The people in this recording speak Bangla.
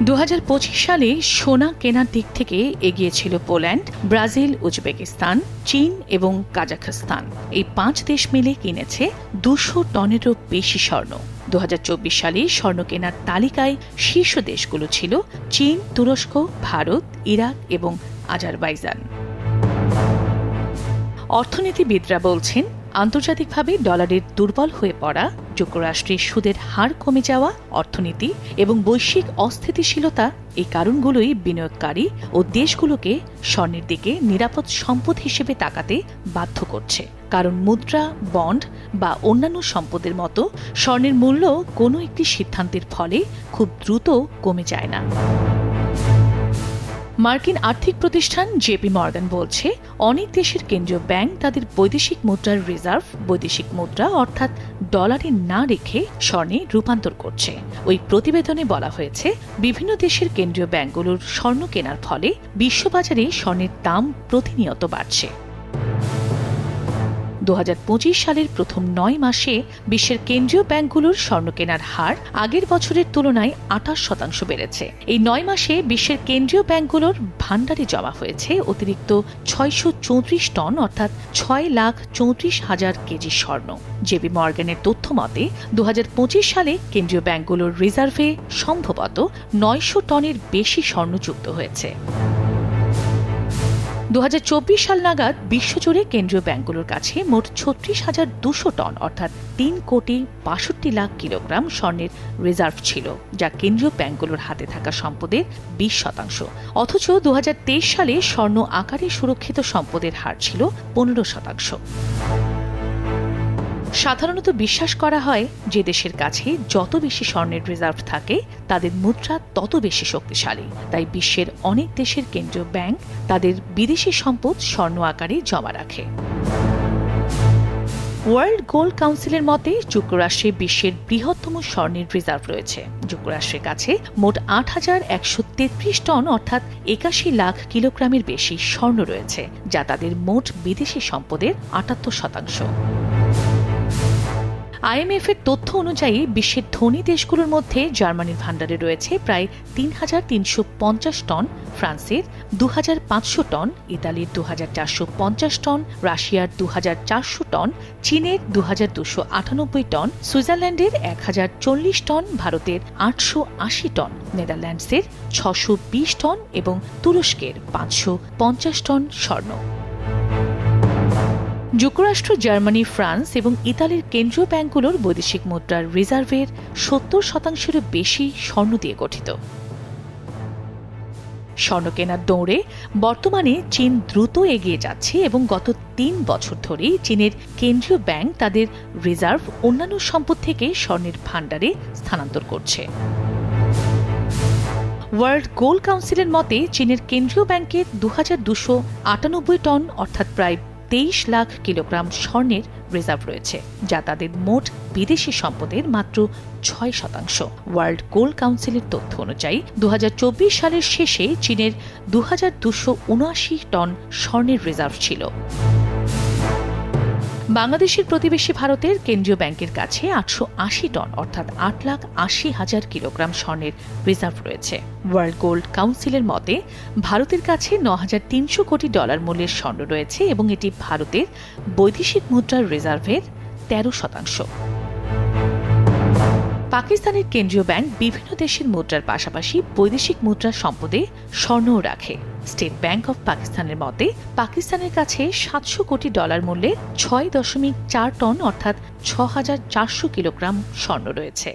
2025 সালে সোনা কেনার দিক থেকে এগিয়ে ছিল পোল্যান্ড, ব্রাজিল, উজবেকিস্তান, চীন এবং কাজাখস্তান। এই 5 দেশ মিলে কিনেছে 200 টনেরও বেশি স্বর্ণ। 2024 সালে স্বর্ণ কেনার তালিকায় শীর্ষ দেশগুলো ছিল চীন, তুরস্ক, ভারত, ইরাক এবং আজারবাইজান। অর্থনীতিবিদরা বলছেন, আন্তর্জাতিকভাবে ডলারের দুর্বল হয়ে পড়া, যুক্তরাষ্ট্রের সুদের হার কমে যাওয়া, অর্থনীতি এবং বৈশ্বিক অস্থিতিশীলতা এই কারণগুলোই বিনিয়োগকারী ও দেশগুলোকে স্বর্ণের দিকে নিরাপদ সম্পদ হিসেবে তাকাতে বাধ্য করছে। কারণ মুদ্রা, বন্ড বা অন্যান্য সম্পদের মতো স্বর্ণের মূল্য কোনো একটি সিদ্ধান্তের ফলে খুব দ্রুত কমে যায় না। মার্কিন আর্থিক প্রতিষ্ঠান জেপি মর্গান বলছে, অনেক দেশের কেন্দ্রীয় ব্যাংক তাদের বৈদেশিক মুদ্রার রিজার্ভ বৈদেশিক মুদ্রা অর্থাৎ ডলারে না রেখে স্বর্ণে রূপান্তর করছে। ওই প্রতিবেদনে বলা হয়েছে, বিভিন্ন দেশের কেন্দ্রীয় ব্যাংকগুলোর স্বর্ণ কেনার ফলে বিশ্ববাজারে স্বর্ণের দাম প্রতিনিয়ত বাড়ছে। 2025 সালের প্রথম 9 মাসে বিশ্বের কেন্দ্রীয় ব্যাংকগুলোর স্বর্ণ কেনার হার আগের বছরের তুলনায় 28% বেড়েছে। এই 9 মাসে বিশ্বের কেন্দ্রীয় ব্যাংকগুলোর ভাণ্ডারে জমা হয়েছে অতিরিক্ত 634 টন অর্থাৎ 6,34,000 কেজি স্বর্ণ। জেপি মর্গানের তথ্য মতে 2025 সালে কেন্দ্রীয় ব্যাংকগুলোর রিজার্ভে সম্ভবত 900 টনের বেশি স্বর্ণ যুক্ত হয়েছে। 2024 সাল নাগাদ বিশ্বজুড়ে কেন্দ্রীয় ব্যাংকগুলোর কাছে মোট 36,200 টন অর্থাৎ 3,62,00,000 কিলোগ্রাম স্বর্ণের রিজার্ভ ছিল, যা কেন্দ্রীয় ব্যাংকগুলোর হাতে থাকা সম্পদের 20%। অথচ 2023 সালে স্বর্ণ আকারে সুরক্ষিত সম্পদের হার ছিল 15%। সাধারণত বিশ্বাস করা হয়, যে দেশের কাছে যত বেশি স্বর্ণের রিজার্ভ থাকে তাদের মুদ্রা তত বেশি শক্তিশালী। তাই বিশ্বের অনেক দেশের কেন্দ্রীয় ব্যাংক তাদের বিদেশি সম্পদ স্বর্ণ আকারে জমা রাখে। ওয়ার্ল্ড গোল্ড কাউন্সিলের মতে, যুক্তরাষ্ট্রে বিশ্বের বৃহত্তম স্বর্ণের রিজার্ভ রয়েছে। যুক্তরাষ্ট্রের কাছে মোট 8,133 টন অর্থাৎ 81 লাখ কিলোগ্রামের বেশি স্বর্ণ রয়েছে, যা তাদের মোট বিদেশি সম্পদের 78%। IMF এর তথ্য অনুযায়ী বিশ্বের ধনী দেশগুলোর মধ্যে জার্মানির ভাণ্ডারে রয়েছে প্রায় 3,350 টন, ফ্রান্সের 2,500 টন, ইতালির 2,450 টন, রাশিয়ার 2,400 টন, চীনের 2,298 টন, সুইজারল্যান্ডের 1,040 টন, ভারতের 880 টন, নেদারল্যান্ডসের 620 টন এবং তুরস্কের 550 টন স্বর্ণ। যুক্তরাষ্ট্র, জার্মানি, ফ্রান্স এবং ইতালির কেন্দ্রীয় ব্যাংকগুলোর বৈদেশিক মুদ্রার রিজার্ভের 70%-এরও বেশি স্বর্ণ দিয়ে গঠিত। স্বর্ণ কেনার দৌড়ে বর্তমানে চীন দ্রুত এগিয়ে যাচ্ছে এবং গত 3 বছর ধরেই চীনের কেন্দ্রীয় ব্যাংক তাদের রিজার্ভ অন্যান্য সম্পদ থেকে স্বর্ণের ভাণ্ডারে স্থানান্তর করছে। ওয়ার্ল্ড গোল্ড কাউন্সিলের মতে, চীনের কেন্দ্রীয় ব্যাংকের 2,298 টন অর্থাৎ প্রায় 23 লাখ কিলোগ্রাম স্বর্ণের রিজার্ভ রয়েছে, যা তাদের মোট বিদেশি সম্পদের মাত্র 6%। ওয়ার্ল্ড গোল্ড কাউন্সিলের তথ্য অনুযায়ী 2024 সালের শেষে চীনের 2,279 টন স্বর্ণের রিজার্ভ ছিল। বাংলাদেশের প্রতিবেশী ভারতের কেন্দ্রীয় ব্যাংকের কাছে 880 টন অর্থাৎ 8,80,000 কিলোগ্রাম স্বর্ণের রিজার্ভ রয়েছে। ওয়ার্ল্ড গোল্ড কাউন্সিলের মতে, ভারতের কাছে $9,300 কোটি মূল্যের স্বর্ণ রয়েছে এবং এটি ভারতের বৈদেশিক মুদ্রার রিজার্ভের 13%। পাকিস্তানের কেন্দ্রীয় ব্যাংক বিভিন্ন দেশের মুদ্রার পাশাপাশি বৈদেশিক মুদ্রার সম্পদে স্বর্ণও রাখে। স্টেট ব্যাংক অব পাকিস্তানের মতে, পাকিস্তানের কাছে $700 কোটি মূল্যের 6.4 টন অর্থাৎ 6,400 কিলোগ্রাম স্বর্ণ রয়েছে।